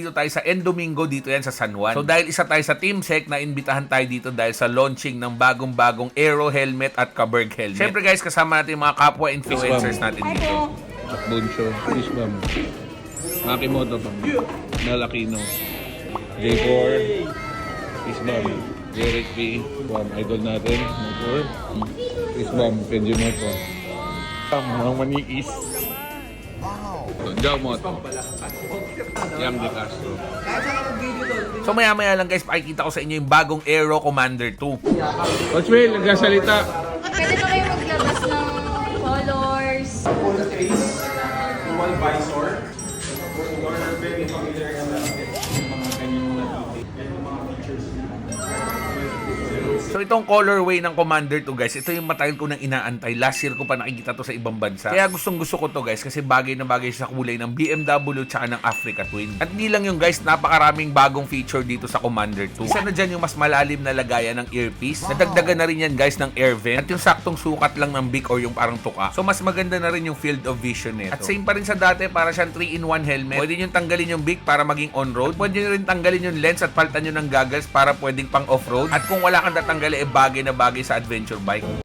Dito tayo sa Endomingo, dito yan sa San Juan. So dahil isa tayo sa Team Sec, na imbitahan tayo dito dahil sa launching ng bagong-bagong Aero helmet at Kaberg helmet. Siyempre guys, kasama natin yung mga kapwa influencers natin dito. Buncho, Fishbam, Makimoto Bam, Nalakino, J4, Fishbam, Derek P, idol natin, Motor, Fishbam, Pedro Moto, mga manikis, Joe Moto, Yam De Castro. So maya-maya lang guys, pakikita ko sa inyo yung bagong Aero Commander 2. Coach Will, nagsasalita. Pwede na kayo maglabas ng colors. Full face, dual visor. You're very familiar na yung mga ganyan mga detail, yung mga features. So itong colorway ng Commander 2 guys, ito yung matagal ko nang inaantay. Last year ko pa nakikita to sa ibang bansa. Kaya gustong gusto ko to guys kasi bagay na bagay sa kulay ng BMW tsaka ng Africa Twin. At hindi lang yung guys, napakaraming bagong feature dito sa Commander 2. Isa na dyan yung mas malalim na lagayan ng earpiece. Nadagdagan na rin yan guys ng air vent. At yung saktong sukat lang ng beak or yung parang tuka. So mas maganda na rin yung field of vision nito. At same pa rin sa dati, para siyang 3-in-1 helmet. Pwede nyo tanggalin yung beak para maging on-road. Pwede nyo rin tanggalin yung lens at palitan nyo ng goggles para pwedeng pang off-road. At kung wala kang tatanggalin, bagay na bagay sa adventure bike.